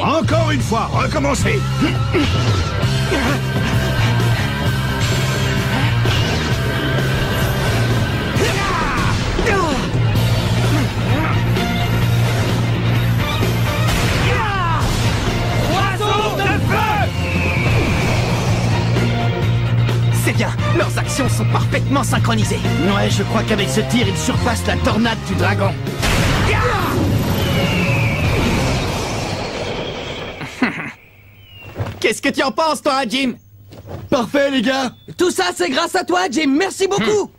Encore une fois, recommencez. C'est bien, leurs actions sont parfaitement synchronisées. Ouais, je crois qu'avec ce tir, il surpasse la tornade du dragon. Qu'est-ce que tu en penses, toi, Jim? Parfait, les gars. Tout ça, c'est grâce à toi, Jim. Merci beaucoup.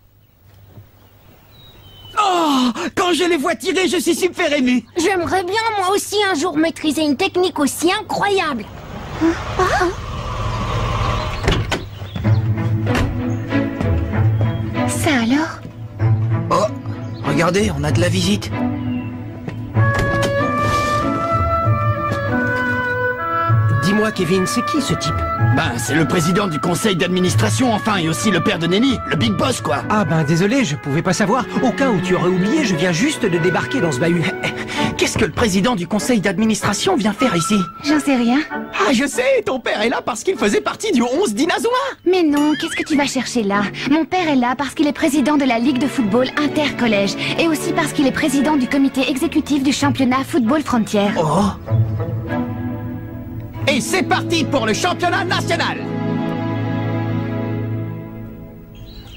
Oh, quand je les vois tirer, je suis super ému. J'aimerais bien, moi aussi, un jour maîtriser une technique aussi incroyable. Ça alors? Oh, regardez, on a de la visite. Dis-moi, Kevin, c'est qui ce type? Ben, c'est le président du conseil d'administration, enfin, et aussi le père de Nelly, le big boss, quoi. Ah ben désolé, je pouvais pas savoir. Au cas où tu aurais oublié, je viens juste de débarquer dans ce bahut. Qu'est-ce que le président du conseil d'administration vient faire ici? J'en sais rien. Ah, je sais, ton père est là parce qu'il faisait partie du 11 d'Inazuma. Mais non, qu'est-ce que tu vas chercher là? Mon père est là parce qu'il est président de la Ligue de football intercollège et aussi parce qu'il est président du comité exécutif du championnat Football Frontière. Oh. Et c'est parti pour le championnat national.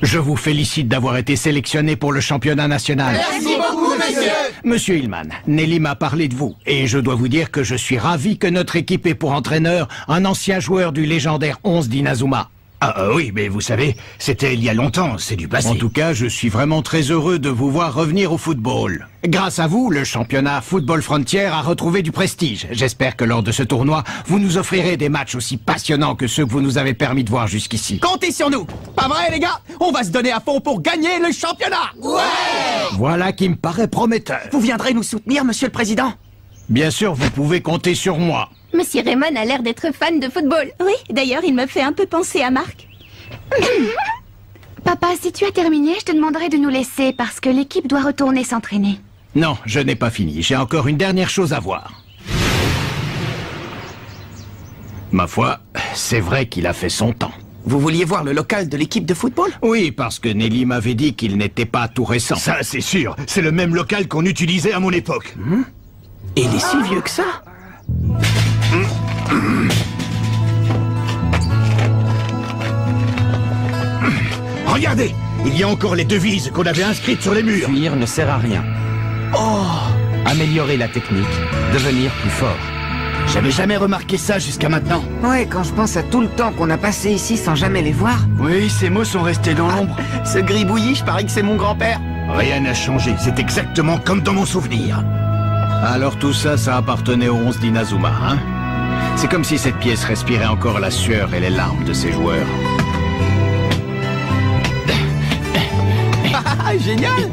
Je vous félicite d'avoir été sélectionné pour le championnat national. Merci beaucoup, monsieur. Monsieur Hillman, Nelly m'a parlé de vous, et je dois vous dire que je suis ravi que notre équipe ait pour entraîneur un ancien joueur du légendaire 11 d'Inazuma. Ah oui, mais vous savez, c'était il y a longtemps, c'est du passé. En tout cas, je suis vraiment très heureux de vous voir revenir au football. Grâce à vous, le championnat Football Frontier a retrouvé du prestige. J'espère que lors de ce tournoi, vous nous offrirez des matchs aussi passionnants que ceux que vous nous avez permis de voir jusqu'ici. Comptez sur nous. Pas vrai, les gars? On va se donner à fond pour gagner le championnat. Ouais! Voilà qui me paraît prometteur. Vous viendrez nous soutenir, monsieur le président? Bien sûr, vous pouvez compter sur moi. Monsieur Raymond a l'air d'être fan de football. Oui, d'ailleurs, il me fait un peu penser à Marc. Papa, si tu as terminé, je te demanderai de nous laisser parce que l'équipe doit retourner s'entraîner. Non, je n'ai pas fini. J'ai encore une dernière chose à voir. Ma foi, c'est vrai qu'il a fait son temps. Vous vouliez voir le local de l'équipe de football? Oui, parce que Nelly m'avait dit qu'il n'était pas tout récent. Ça, c'est sûr. C'est le même local qu'on utilisait à mon époque. Et il est si vieux que ça? Regardez, il y a encore les devises qu'on avait inscrites sur les murs. Fuir ne sert à rien. Oh! Améliorer la technique, devenir plus fort. J'avais jamais remarqué ça jusqu'à maintenant. Ouais, quand je pense à tout le temps qu'on a passé ici sans jamais les voir. Oui, ces mots sont restés dans l'ombre. Ce gribouillis, je parie que c'est mon grand-père. Rien n'a changé, c'est exactement comme dans mon souvenir. Alors tout ça, ça appartenait au 11 d'Inazuma, hein? C'est comme si cette pièce respirait encore la sueur et les larmes de ses joueurs. Ah, génial!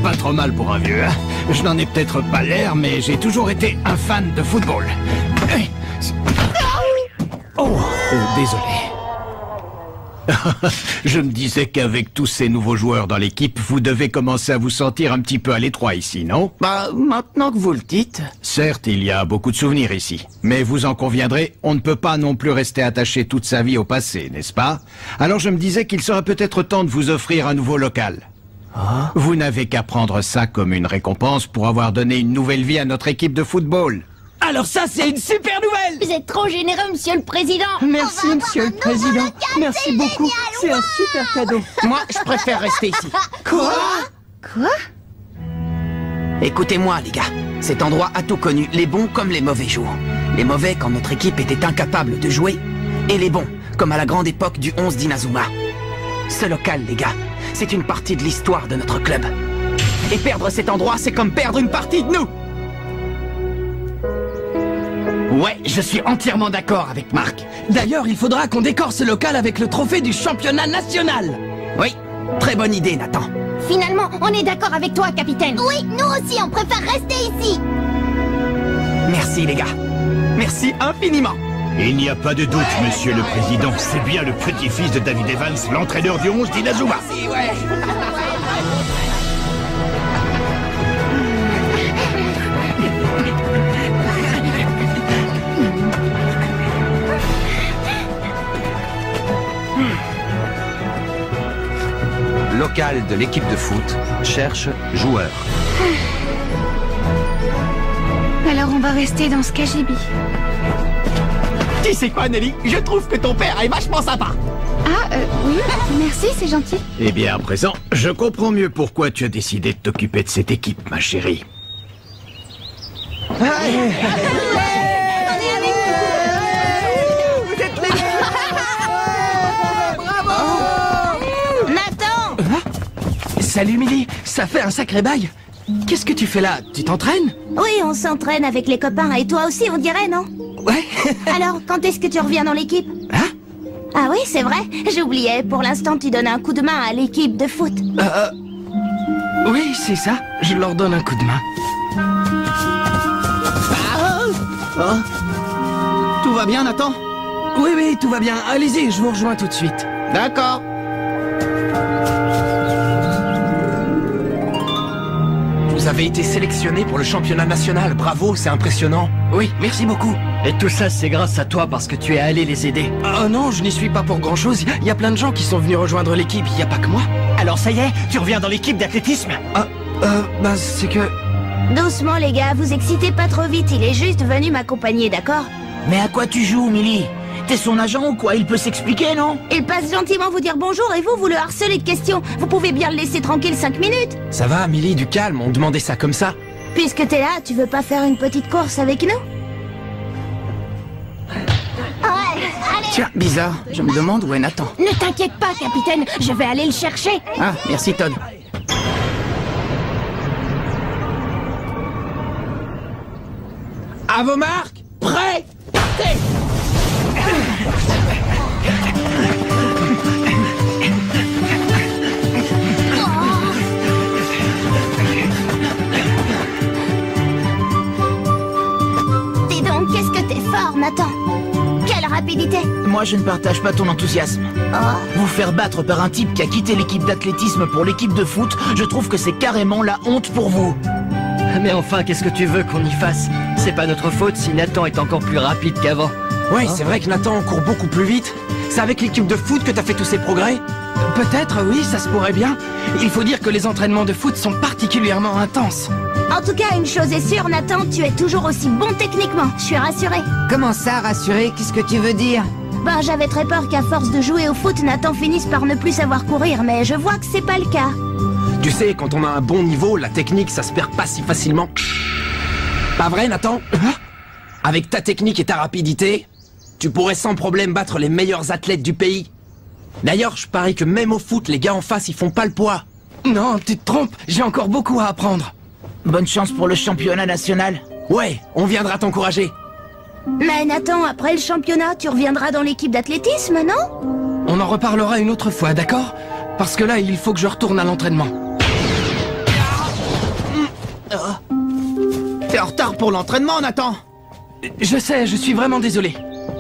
Pas trop mal pour un vieux, hein? Je n'en ai peut-être pas l'air, mais j'ai toujours été un fan de football. Oh, désolé. Je me disais qu'avec tous ces nouveaux joueurs dans l'équipe, vous devez commencer à vous sentir un petit peu à l'étroit ici, non? Bah, maintenant que vous le dites... Certes, il y a beaucoup de souvenirs ici. Mais vous en conviendrez, on ne peut pas non plus rester attaché toute sa vie au passé, n'est-ce pas? Alors je me disais qu'il serait peut-être temps de vous offrir un nouveau local. Ah. Vous n'avez qu'à prendre ça comme une récompense pour avoir donné une nouvelle vie à notre équipe de football. Alors ça, c'est une super nouvelle! Vous êtes trop généreux, monsieur le président. Merci, monsieur le président. Merci beaucoup. C'est un super cadeau. Moi, je préfère rester ici. Quoi? Quoi? Écoutez-moi, les gars. Cet endroit a tout connu, les bons comme les mauvais jours. Les mauvais quand notre équipe était incapable de jouer, et les bons, comme à la grande époque du 11 d'Inazuma. Ce local, les gars, c'est une partie de l'histoire de notre club. Et perdre cet endroit, c'est comme perdre une partie de nous. Ouais, je suis entièrement d'accord avec Marc. D'ailleurs, il faudra qu'on décore ce local avec le trophée du championnat national. Oui, très bonne idée, Nathan. Finalement, on est d'accord avec toi, capitaine. Oui, nous aussi, on préfère rester ici. Merci, les gars. Merci infiniment. Il n'y a pas de doute, monsieur le président. C'est bien le petit-fils de David Evans, l'entraîneur du 11 d'Inazuma. Merci, ouais. local de l'équipe de foot cherche joueur. Alors on va rester dans ce KGB. Tu sais quoi, Nelly? Je trouve que ton père est vachement sympa. Ah, oui, merci, c'est gentil. Eh bien, à présent, je comprends mieux pourquoi tu as décidé de t'occuper de cette équipe, ma chérie. Nathan! Salut Millie, ça fait un sacré bail. Qu'est-ce que tu fais là? Tu t'entraînes? Oui, on s'entraîne avec les copains, et toi aussi, on dirait, non? Ouais. Alors, quand est-ce que tu reviens dans l'équipe? Hein? Ah oui, c'est vrai, j'oubliais. Pour l'instant, tu donnes un coup de main à l'équipe de foot. Oui, c'est ça. Je leur donne un coup de main. Tout va bien, Nathan? Oui, tout va bien. Allez-y, je vous rejoins tout de suite. D'accord. Vous avez été sélectionné pour le championnat national. Bravo, c'est impressionnant. Oui, merci beaucoup. Et tout ça, c'est grâce à toi parce que tu es allé les aider. Oh non, je n'y suis pas pour grand-chose. Il y a plein de gens qui sont venus rejoindre l'équipe. Il n'y a pas que moi. Alors ça y est, tu reviens dans l'équipe d'athlétisme? Bah c'est que... Doucement, les gars, vous excitez pas trop vite. Il est juste venu m'accompagner, d'accord? Mais à quoi tu joues, Millie? T'es son agent ou quoi? Il peut s'expliquer, non? Il passe gentiment vous dire bonjour et vous le harcelez de questions. Vous pouvez bien le laisser tranquille 5 minutes. Ça va, Millie, du calme. On demandait ça comme ça. Puisque t'es là, tu veux pas faire une petite course avec nous? Tiens, bizarre. Je me demande où est Nathan. Ne t'inquiète pas, capitaine, je vais aller le chercher. Ah, merci, Todd. À vos marques, prêts, partez! Dis donc, qu'est-ce que t'es fort, Nathan! Quelle rapidité! Moi, je ne partage pas ton enthousiasme. Vous faire battre par un type qui a quitté l'équipe d'athlétisme pour l'équipe de foot, je trouve que c'est carrément la honte pour vous. Mais enfin, qu'est-ce que tu veux qu'on y fasse? C'est pas notre faute si Nathan est encore plus rapide qu'avant. Oui, c'est vrai que Nathan court beaucoup plus vite. C'est avec l'équipe de foot que t'as fait tous ces progrès? Peut-être, oui, ça se pourrait bien. Il faut dire que les entraînements de foot sont particulièrement intenses. En tout cas, une chose est sûre, Nathan, tu es toujours aussi bon techniquement. Je suis rassurée. Comment ça, rassuré? Qu'est-ce que tu veux dire? Ben, j'avais très peur qu'à force de jouer au foot, Nathan finisse par ne plus savoir courir, mais je vois que c'est pas le cas. Tu sais, quand on a un bon niveau, la technique, ça se perd pas si facilement. Pas vrai, Nathan? Avec ta technique et ta rapidité, tu pourrais sans problème battre les meilleurs athlètes du pays. D'ailleurs, je parie que même au foot, les gars en face, ils font pas le poids. Non, tu te trompes, j'ai encore beaucoup à apprendre. Bonne chance pour le championnat national. Ouais, on viendra t'encourager. Mais Nathan, après le championnat, tu reviendras dans l'équipe d'athlétisme, non? On en reparlera une autre fois, d'accord? Parce que là, il faut que je retourne à l'entraînement. T'es en retard pour l'entraînement, Nathan. Je sais, je suis vraiment désolé.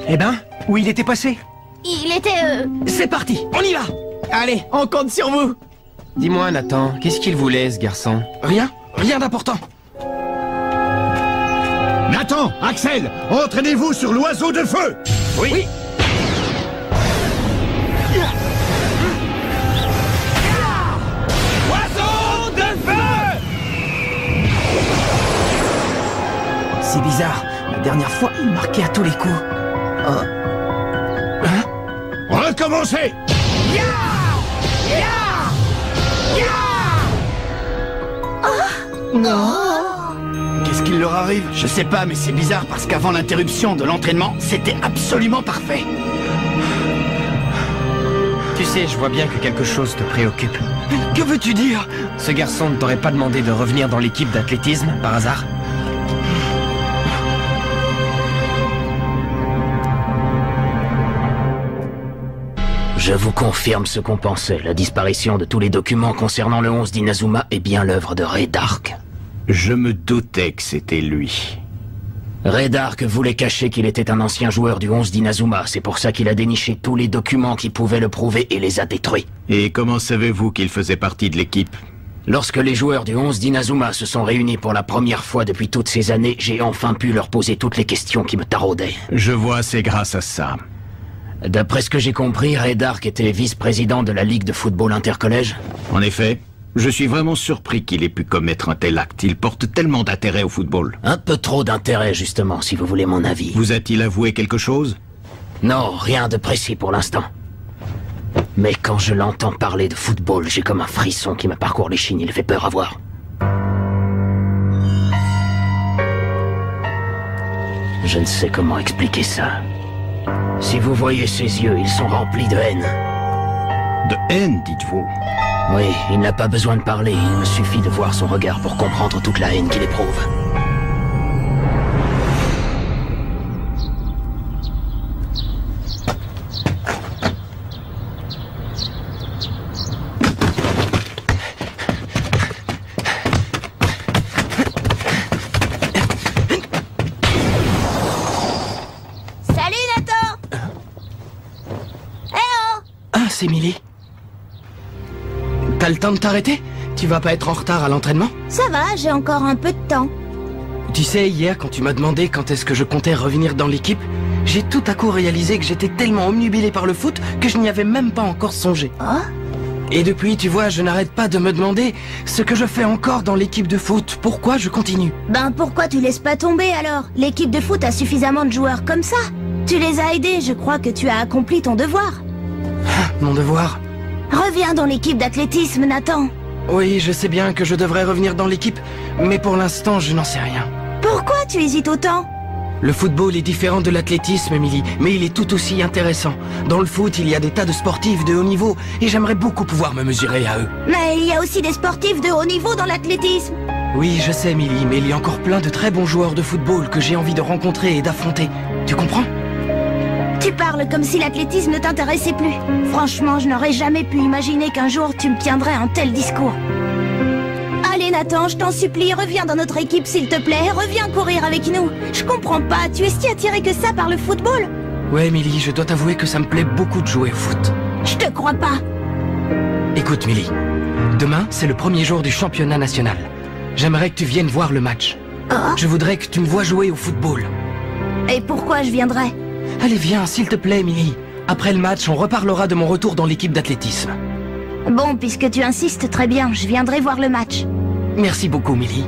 Eh ben, où il était passé? Il était, C'est parti, on y va! Allez, on compte sur vous. Dis-moi, Nathan, qu'est-ce qu'il voulait, ce garçon? Rien d'important. Nathan, Axel, entraînez-vous sur l'oiseau de feu! Oui. Oiseau de feu! C'est bizarre. La dernière fois, il marquait à tous les coups. Recommencez! Qu'est-ce qu'il leur arrive? Je sais pas, mais c'est bizarre parce qu'avant l'interruption de l'entraînement, c'était absolument parfait. Tu sais, je vois bien que quelque chose te préoccupe. Que veux-tu dire? Ce garçon ne t'aurait pas demandé de revenir dans l'équipe d'athlétisme, par hasard? Je vous confirme ce qu'on pensait. La disparition de tous les documents concernant le 11 d'Inazuma est bien l'œuvre de Ray Dark. Je me doutais que c'était lui. Ray Dark voulait cacher qu'il était un ancien joueur du 11 d'Inazuma. C'est pour ça qu'il a déniché tous les documents qui pouvaient le prouver et les a détruits. Et comment savez-vous qu'il faisait partie de l'équipe? Lorsque les joueurs du 11 d'Inazuma se sont réunis pour la première fois depuis toutes ces années, j'ai enfin pu leur poser toutes les questions qui me taraudaient. Je vois, c'est grâce à ça. D'après ce que j'ai compris, Ray Dark était vice-président de la Ligue de football intercollège. En effet, je suis vraiment surpris qu'il ait pu commettre un tel acte. Il porte tellement d'intérêt au football. Un peu trop d'intérêt, justement, si vous voulez mon avis. Vous a-t-il avoué quelque chose? Non, rien de précis pour l'instant. Mais quand je l'entends parler de football, j'ai comme un frisson qui me parcourt l'échine. Il fait peur à voir. Je ne sais comment expliquer ça. Si vous voyez ses yeux, ils sont remplis de haine. De haine, dites-vous? Oui, il n'a pas besoin de parler. Il me suffit de voir son regard pour comprendre toute la haine qu'il éprouve. C'est Millie. T'as le temps de t'arrêter? Tu vas pas être en retard à l'entraînement? Ça va, j'ai encore un peu de temps. Tu sais, hier, quand tu m'as demandé quand est-ce que je comptais revenir dans l'équipe, j'ai tout à coup réalisé que j'étais tellement omnubilé par le foot que je n'y avais même pas encore songé. Oh? Et depuis, tu vois, je n'arrête pas de me demander ce que je fais encore dans l'équipe de foot. Pourquoi je continue? Ben pourquoi tu laisses pas tomber alors? L'équipe de foot a suffisamment de joueurs comme ça. Tu les as aidés, je crois que tu as accompli ton devoir. Mon devoir? Reviens dans l'équipe d'athlétisme, Nathan. Oui, je sais bien que je devrais revenir dans l'équipe, mais pour l'instant, je n'en sais rien. Pourquoi tu hésites autant? Le football est différent de l'athlétisme, Emily, mais il est tout aussi intéressant. Dans le foot, il y a des tas de sportifs de haut niveau, et j'aimerais beaucoup pouvoir me mesurer à eux. Mais il y a aussi des sportifs de haut niveau dans l'athlétisme. Oui, je sais, Emily, mais il y a encore plein de très bons joueurs de football que j'ai envie de rencontrer et d'affronter. Tu comprends? Tu parles comme si l'athlétisme ne t'intéressait plus. Franchement, je n'aurais jamais pu imaginer qu'un jour tu me tiendrais un tel discours. Allez Nathan, je t'en supplie, reviens dans notre équipe s'il te plaît. Reviens courir avec nous. Je comprends pas, tu es si attiré que ça par le football? Ouais, Emily, je dois t'avouer que ça me plaît beaucoup de jouer au foot. Je te crois pas. Écoute, Millie, demain, c'est le premier jour du championnat national. J'aimerais que tu viennes voir le match. Oh? Je voudrais que tu me vois jouer au football. Et pourquoi je viendrais? Allez, viens, s'il te plaît, Millie. Après le match, on reparlera de mon retour dans l'équipe d'athlétisme. Bon, puisque tu insistes, très bien, je viendrai voir le match. Merci beaucoup, Millie.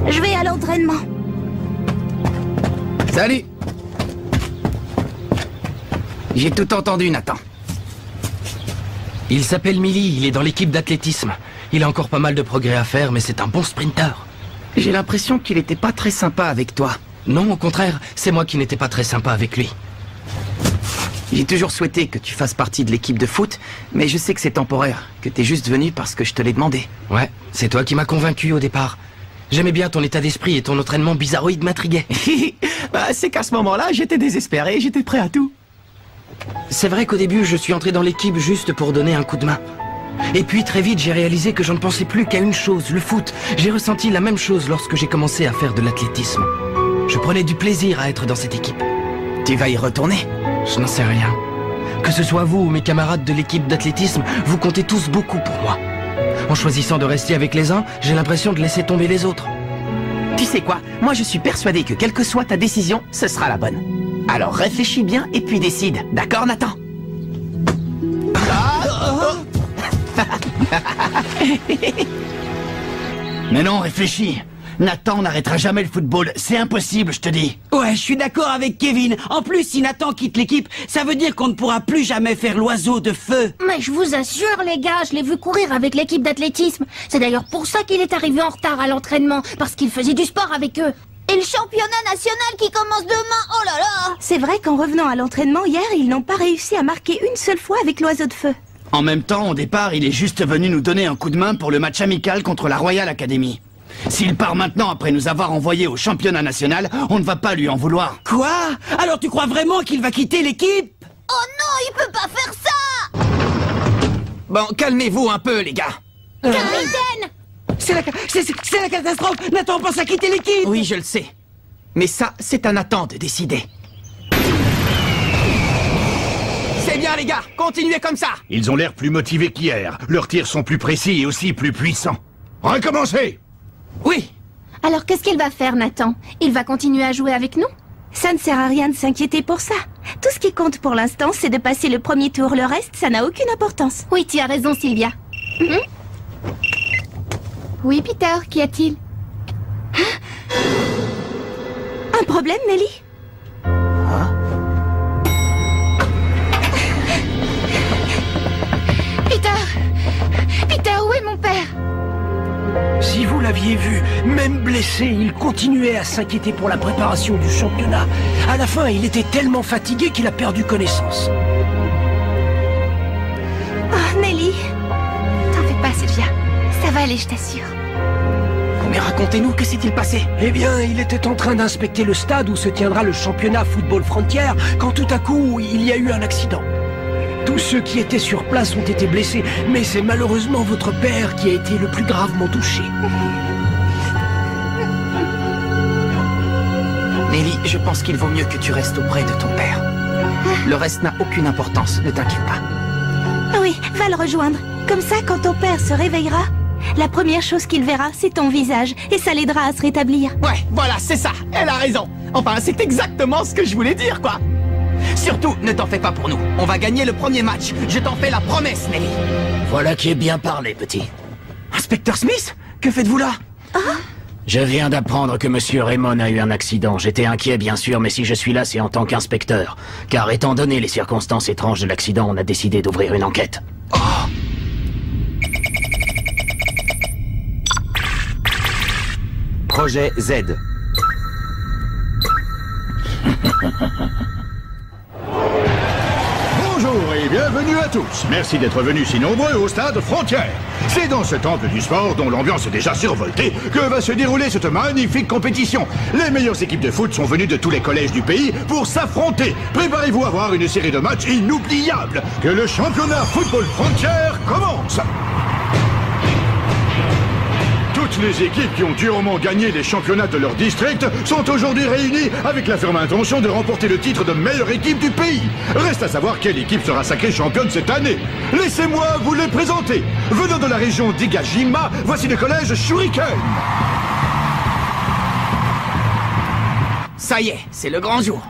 Je vais à l'entraînement. Salut! J'ai tout entendu, Nathan. Il s'appelle Millie, il est dans l'équipe d'athlétisme. Il a encore pas mal de progrès à faire, mais c'est un bon sprinter. J'ai l'impression qu'il était pas très sympa avec toi. Non, au contraire, c'est moi qui n'étais pas très sympa avec lui. J'ai toujours souhaité que tu fasses partie de l'équipe de foot, mais je sais que c'est temporaire, que t'es juste venu parce que je te l'ai demandé. Ouais, c'est toi qui m'as convaincu au départ. J'aimais bien ton état d'esprit et ton entraînement bizarroïde m'intriguait. Bah, c'est qu'à ce moment-là, j'étais désespéré, j'étais prêt à tout. C'est vrai qu'au début, je suis entré dans l'équipe juste pour donner un coup de main. Et puis très vite, j'ai réalisé que je ne pensais plus qu'à une chose, le foot. J'ai ressenti la même chose lorsque j'ai commencé à faire de l'athlétisme. Je prenais du plaisir à être dans cette équipe. Tu vas y retourner? Je n'en sais rien. Que ce soit vous ou mes camarades de l'équipe d'athlétisme, vous comptez tous beaucoup pour moi. En choisissant de rester avec les uns, j'ai l'impression de laisser tomber les autres. Tu sais quoi? Moi je suis persuadé que quelle que soit ta décision, ce sera la bonne. Alors réfléchis bien et puis décide. D'accord, Nathan? Mais non, réfléchis. Nathan n'arrêtera jamais le football. C'est impossible, je te dis. Ouais, je suis d'accord avec Kevin. En plus, si Nathan quitte l'équipe, ça veut dire qu'on ne pourra plus jamais faire l'oiseau de feu. Mais je vous assure, les gars, je l'ai vu courir avec l'équipe d'athlétisme. C'est d'ailleurs pour ça qu'il est arrivé en retard à l'entraînement, parce qu'il faisait du sport avec eux. Et le championnat national qui commence demain, oh là là! C'est vrai qu'en revenant à l'entraînement hier, ils n'ont pas réussi à marquer une seule fois avec l'oiseau de feu. En même temps, au départ, il est juste venu nous donner un coup de main pour le match amical contre la Royal Academy. S'il part maintenant après nous avoir envoyés au championnat national, on ne va pas lui en vouloir. Quoi? Alors tu crois vraiment qu'il va quitter l'équipe? Oh non, il peut pas faire ça! Bon, calmez-vous un peu, les gars. Capitaine! C'est la catastrophe! Nathan pense à quitter l'équipe! Oui, je le sais. Mais ça, c'est à Nathan de décider. C'est bien, les gars, continuez comme ça! Ils ont l'air plus motivés qu'hier. Leurs tirs sont plus précis et aussi plus puissants. Recommencez! Oui! Alors qu'est-ce qu'il va faire, Nathan? Il va continuer à jouer avec nous? Ça ne sert à rien de s'inquiéter pour ça. Tout ce qui compte pour l'instant, c'est de passer le premier tour. Le reste, ça n'a aucune importance. Oui, tu as raison, Sylvia. Oui, Peter, qu'y a-t-il? Un problème, Nelly? Peter, où est mon père? Si vous l'aviez vu, même blessé, il continuait à s'inquiéter pour la préparation du championnat. À la fin, il était tellement fatigué qu'il a perdu connaissance. Oh, Nelly. T'en fais pas, Sylvia. Ça va aller, je t'assure. Mais racontez-nous, que s'est-il passé? Eh bien, il était en train d'inspecter le stade où se tiendra le championnat Football Frontier quand tout à coup, il y a eu un accident. Tous ceux qui étaient sur place ont été blessés, mais c'est malheureusement votre père qui a été le plus gravement touché. Nelly, je pense qu'il vaut mieux que tu restes auprès de ton père. Le reste n'a aucune importance, ne t'inquiète pas. Oui, va le rejoindre. Comme ça, quand ton père se réveillera, la première chose qu'il verra, c'est ton visage, et ça l'aidera à se rétablir. Ouais, voilà, c'est ça. Elle a raison. Enfin, c'est exactement ce que je voulais dire, quoi. Surtout, ne t'en fais pas pour nous. On va gagner le premier match. Je t'en fais la promesse, Nelly. Voilà qui est bien parlé, petit. Inspecteur Smith, que faites-vous là? Je viens d'apprendre que Monsieur Raymond a eu un accident. J'étais inquiet, bien sûr, mais si je suis là, c'est en tant qu'inspecteur. Car étant donné les circonstances étranges de l'accident, on a décidé d'ouvrir une enquête. Projet Z. Bonjour et bienvenue à tous. Merci d'être venus si nombreux au stade Frontière. C'est dans ce temple du sport, dont l'ambiance est déjà survoltée, que va se dérouler cette magnifique compétition. Les meilleures équipes de foot sont venues de tous les collèges du pays pour s'affronter. Préparez-vous à voir une série de matchs inoubliables. Que le championnat Football Frontière commence. Toutes les équipes qui ont durement gagné les championnats de leur district sont aujourd'hui réunies avec la ferme intention de remporter le titre de meilleure équipe du pays. Reste à savoir quelle équipe sera sacrée championne cette année. Laissez-moi vous les présenter. Venant de la région d'Igajima, voici le collège Shuriken. Ça y est, c'est le grand jour.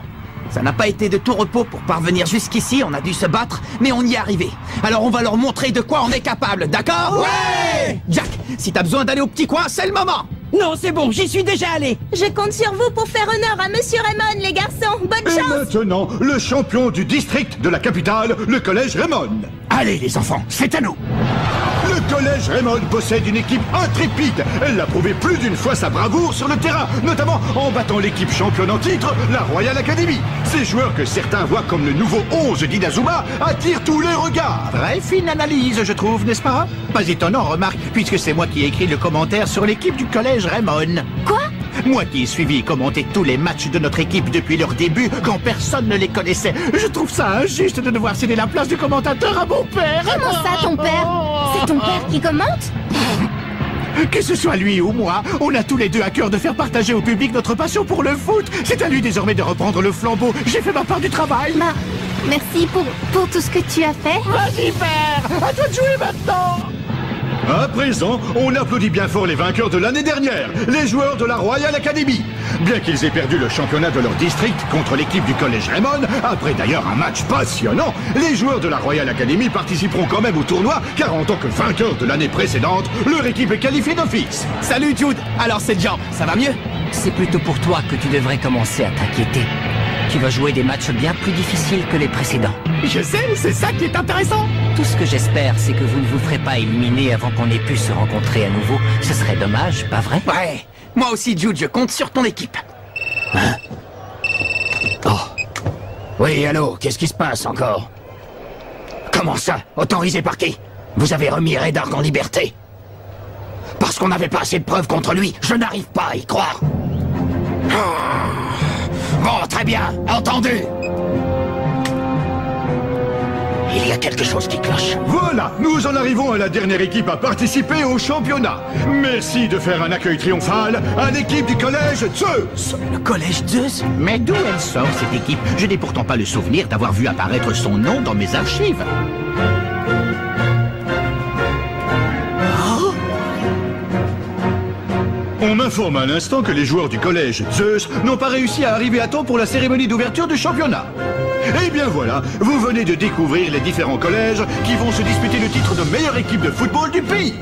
Ça n'a pas été de tout repos pour parvenir jusqu'ici, on a dû se battre, mais on y est arrivé. Alors on va leur montrer de quoi on est capable, d'accord? Ouais! Jack, si t'as besoin d'aller au petit coin, c'est le moment. Non, c'est bon, j'y suis déjà allé. Je compte sur vous pour faire honneur à Monsieur Raymond, les garçons. Bonne chance. Et maintenant, le champion du district de la capitale, le collège Raymond. Allez, les enfants, c'est à nous. Le collège Raymond possède une équipe intrépide. Elle a prouvé plus d'une fois sa bravoure sur le terrain, notamment en battant l'équipe championne en titre, la Royal Academy. Ces joueurs que certains voient comme le nouveau 11 d'Inazuma attirent tous les regards. Très fine analyse, je trouve, n'est-ce pas? Pas étonnant, remarque, puisque c'est moi qui ai écrit le commentaire sur l'équipe du collège Raymond. Quoi? Moi qui ai suivi et commenté tous les matchs de notre équipe depuis leur début, quand personne ne les connaissait. Je trouve ça injuste de devoir céder la place du commentateur à mon père. Comment ça, ton père? C'est ton père qui commente? Que ce soit lui ou moi, on a tous les deux à cœur de faire partager au public notre passion pour le foot. C'est à lui désormais de reprendre le flambeau. J'ai fait ma part du travail. Merci pour tout ce que tu as fait. Vas-y, père! À toi de jouer maintenant! À présent, on applaudit bien fort les vainqueurs de l'année dernière, les joueurs de la Royal Academy. Bien qu'ils aient perdu le championnat de leur district contre l'équipe du collège Raymond, après d'ailleurs un match passionnant, les joueurs de la Royal Academy participeront quand même au tournoi, car en tant que vainqueurs de l'année précédente, leur équipe est qualifiée d'office. Salut Jude, alors c'est Jean, ça va mieux? C'est plutôt pour toi que tu devrais commencer à t'inquiéter. Tu vas jouer des matchs bien plus difficiles que les précédents. Je sais, c'est ça qui est intéressant. Tout ce que j'espère, c'est que vous ne vous ferez pas éliminer avant qu'on ait pu se rencontrer à nouveau. Ce serait dommage, pas vrai? Ouais, moi aussi Jude, je compte sur ton équipe. Hein? Oh. Oui, allô, qu'est-ce qui se passe encore? Comment ça? Autorisé par qui? Vous avez remis Red Arc en liberté? Parce qu'on n'avait pas assez de preuves contre lui, je n'arrive pas à y croire. Bon, très bien, entendu. Il y a quelque chose qui cloche. Voilà, nous en arrivons à la dernière équipe à participer au championnat. Merci de faire un accueil triomphal à l'équipe du collège Zeus. Le collège Zeus? Mais d'où elle sort, cette équipe? Je n'ai pourtant pas le souvenir d'avoir vu apparaître son nom dans mes archives. On m'informe à l'instant que les joueurs du collège Zeus n'ont pas réussi à arriver à temps pour la cérémonie d'ouverture du championnat. Eh bien voilà, vous venez de découvrir les différents collèges qui vont se disputer le titre de meilleure équipe de football du pays.